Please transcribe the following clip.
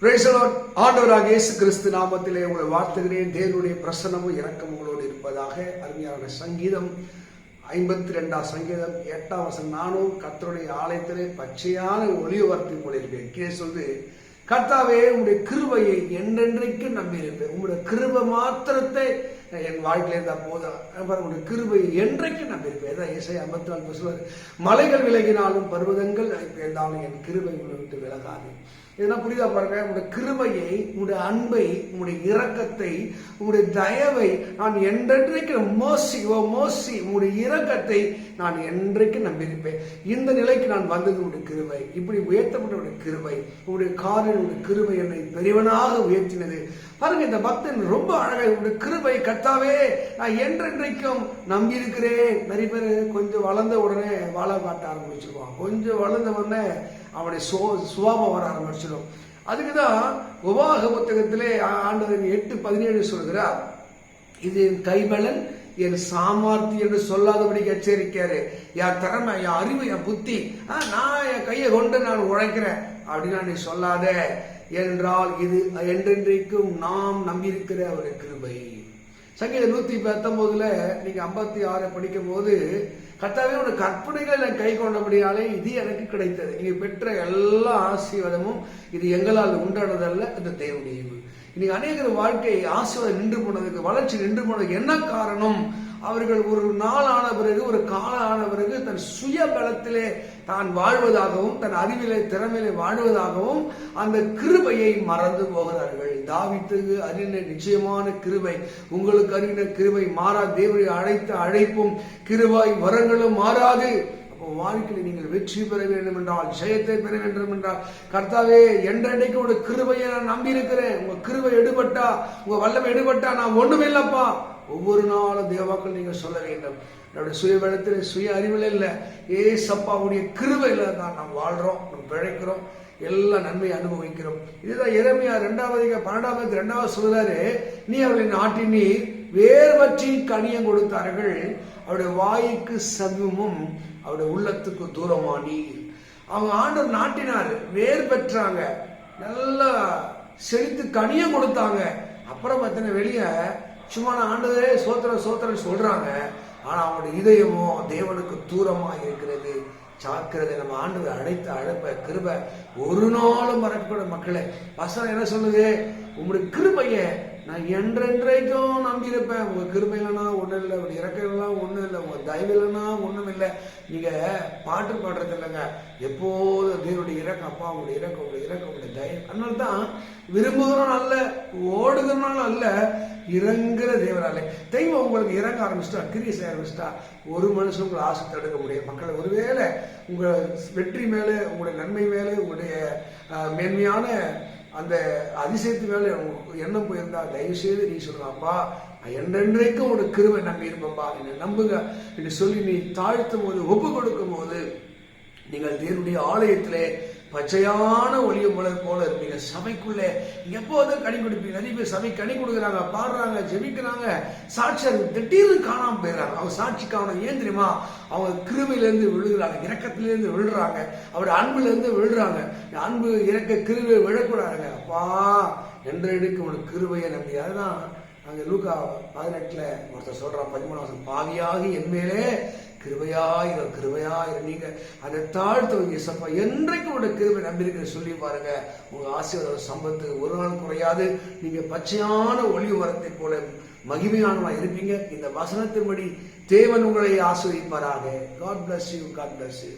Praise the Lord. ஆண்டவராகிய இயேசு கிறிஸ்து நாமத்திலே உங்களை வாழ்த்துகிறேன். தேவனுடைய பிரசன்னமும் இரக்கம் உங்களோடு இருப்பதாக. அருமையான சங்கீதம் 52 சங்கீதம் 8 வசனம், நானும் கர்த்தருடைய ஆலயத்திலே பச்சையான ஒளிவர்த்தி போல இருப்பேன். கீழே சொல்லு, கர்த்தாவே உங்களுடைய கிருபையை என்றென்றைக்கு நம்பி இருப்பேன். உங்களுடைய கிருபை மாத்திரத்தை என் வாழ்க்கையில இருந்தா போதும். உங்களுடைய கிருபையை என்றைக்கு நம்பி இருப்பேன். ஏசாயா 54 சொல்வார், மலைகள் விலகினாலும் பர்வதங்கள் இருந்தாலும் என் கிருபை உங்களை விட்டு விலகாது. இதெல்லாம் புரியுதா பாருங்க. உங்களுடைய கிருபையை, உங்களுடைய அன்பை, உங்களுடைய இரக்கத்தை, உங்களுடைய தயவை நான் என்றென்றைக்கு மோசி உங்களுடைய இரக்கத்தை நான் என்றைக்கு நம்பியிருப்பேன். இந்த நிலைக்கு நான் வந்தது உங்களுடைய கிருபை. இப்படி உயர்த்தப்பட்ட கிருபை, உங்களுடைய காரினுடைய கிருபை என்னை பெரியவனாக உயர்த்தினது. பாருங்க, இந்த பக்தன் ரொம்ப அழகா உங்களுடைய கிருபை கர்த்தாவே நான் என்றென்றைக்கும் நம்பி இருக்கிறேன். நிறைய பேர் கொஞ்சம் வளர்ந்த உடனே வாழ காட்ட ஆரம்பிச்சிருவான். கொஞ்சம் வளர்ந்த உடனே அவனுடைய சுபாவம் வர ஆரம்பிச்சிடும். அதுக்குதான் உபாக புத்தகத்திலே ஆண்டவர் 8:17 சொல்கிறார், இது என் கைபலன் என் சாமர்த்தி என்று சொல்லாதபடி எச்சரிக்காரு. என் திறமை, என் அறிவு, என் புத்தி, நான் என் கையை கொண்டு நான் உழைக்கிறேன் அப்படின்னா நீ சொல்லாத, என்றால் இது என்றென்றைக்கும் நாம் நம்பியிருக்கிற ஒரு கிருபை. சங்கீதம் 119 நீங்க 56 படிக்கும் போது, கர்த்தாவே ஒரு கற்பனைகளை கை கொண்டபடியாலே இது எனக்கு கிடைத்தது. நீங்க பெற்ற எல்லா ஆசீர்வாதமும் இது எங்களால் உண்டானதல்ல, இந்த தேவனுடைய ஈவு. இன்னைக்கு அநேகர் வாழ்க்கை ஆசீர்வாதம் நின்று போனதுக்கு, வளர்ச்சி நின்று போனதுக்கு என்ன காரணம்? அவர்கள் ஒரு நாள் ஆன பிறகு, ஒரு காலம் ஆன பிறகு தன் சுய பலத்திலே தான் வாழ்வதாகவும், தன் அறிவிலே திறமையிலே வாழ்வதாகவும் அந்த கிருபையை மறந்து போகிறார்கள். தாவீதுக்கு அறிந்த நிச்சயமான கிருபை, உங்களுக்கு அறிந்த கிருபை மாறா. தேவனை அழைத்த அழைப்பும் கிருபை வரங்களும் மாறாது. வாழ்க்கையில் நீங்கள் வெற்றி பெற வேண்டும் என்றால், ஜெயத்தை பெற வேண்டும் என்றால், கர்த்தாவே என்றைக்கு ஒரு கிருபையை நான் நம்பி இருக்கிறேன். உங்க கிருபை எடுபட்டா, உங்க வல்லமை எடுபட்டா நான் ஒண்ணுமில்லப்பா. ஒவ்வொரு நாளும் தேவாக்கள் நீங்க சொல்ல வேண்டும். என்னுடைய சுய பலத்தில், சுய அறிவில் இல்லை, ஏசப்பாவுடைய கிருபையில தான் நாம் வாழ்றோம், நாம் பிழைக்கிறோம், எல்லா நன்மையை அனுபவிக்கிறோம். இதுதான் எரேமியா 2:12 சொல்றாரு, நீ அவர்களின் நாட்டினீர் வேர் பற்றி கனியம் கொடுத்தார்கள், அவருடைய வாய்க்கு சமீபமும் அவருடைய உள்ளத்துக்கு தூரமானீர். அவங்க ஆண்டவர் நாட்டினார், வேர் பெற்றாங்க, நல்லா செழித்து கனியம் கொடுத்தாங்க. அப்புறம் பார்த்தீங்கன்னா வெளியே சும்மா ஆண்டவரே சோத்திரம் சோத்திரம் சொல்றாங்க. ஆனா அவனுடைய இதயமோ தேவனுக்கு தூரமா இருக்கிறது. சாக்கிறது. நம்ம ஆண்டவர் அழைத்த அழைப்ப கிருபை ஒரு நாளும் மறக்கக்கூட. மக்களே, வசனம் என்ன சொல்லுது? உங்களுடைய கிருபைய நான் என்றென்றைக்கும் நம்பி இருப்பேன். உங்க கிருபையிலனா ஒண்ணும் இல்லை, உங்க இறக்கலாம் ஒண்ணும் இல்லை, உங்க தயவிலனா ஒண்ணும் இல்லை. நீங்க பாட்டு பாடுறது இல்லைங்க, எப்போதும் தேவனுடைய இறக்கம், அப்பா உங்களுடைய இறக்கம், உங்களுடைய இறக்கம், உங்களுடைய தயவு. அதனால்தான் விரும்புகிறோம் அல்ல, ஓடுகிறனாலும் அல்ல, இறங்குற தேவனாலே. தெய்வம் உங்களுக்கு இறங்க ஆரம்பிச்சிட்டா, கிரியை செய்ய ஆரம்பிச்சிட்டா, ஒரு மனுஷன் உங்களை ஆசை தடுக்க முடியும். மக்களை, ஒருவேளை உங்க வெற்றி மேல, உங்களுடைய நன்மை மேல, உங்களுடைய மேன்மையான அந்த அதிசயத்து மேல எண்ணம் போயிருந்தா, தயவு செய்து நீ சொல்லுங்க, அப்பா என்றென்றைக்கும் ஒரு கிருபை நம்பி இருப்பப்பா, என்னை நம்புங்க என்று சொல்லி நீ தாழ்த்தும் போது, ஒப்பு கொடுக்கும் போது, நீங்கள் தேவனுடைய ஆலயத்திலே பச்சையான ஒளிய மலர் போல இருப்பீங்க. சபைக்குள்ளே எப்போதும் கனி கொடுப்பீங்க. நிறைய பேர் சபை கனி கொடுக்குறாங்க, பாடுறாங்க, ஜெபிக்கிறாங்க, சாட்சியாக திடீர்னு காணாம போயிடுறாங்க. அவங்க சாட்சி காணணும். ஏன் தெரியுமா? அவங்க கிருபையிலேருந்து விழுகிறாங்க, இரக்கத்திலேருந்து விழுறாங்க, அவருடைய அன்புல இருந்து விழுறாங்க. அன்பு இறக்க கிருபை விழக்கூடாதுங்க. அப்பா என்றெடுக்கு உனக்கு கிருபையை நம்பி. அதுதான் அங்க லூக்கா 18 ஒருத்தர் சொல்றான், 13 பாவியாகி என் மேலே கிருபையாயிரம் கிருபையாயிரம். நீங்க அதை தாழ்த்துவீங்க. சப்பா என்றைக்கும் உங்களோட கிருபை நம்பியிருக்கிற சொல்லி பாருங்க. உங்க ஆசீர்வாத சம்பத்து ஒரு நாள் குறையாது. நீங்க பச்சையான ஒளி வரத்தை போல மகிமையானவா இருப்பீங்க. இந்த வசனத்தின்படி தேவன் உங்களை ஆசீர்வதிப்பாராக. God bless you. God bless you.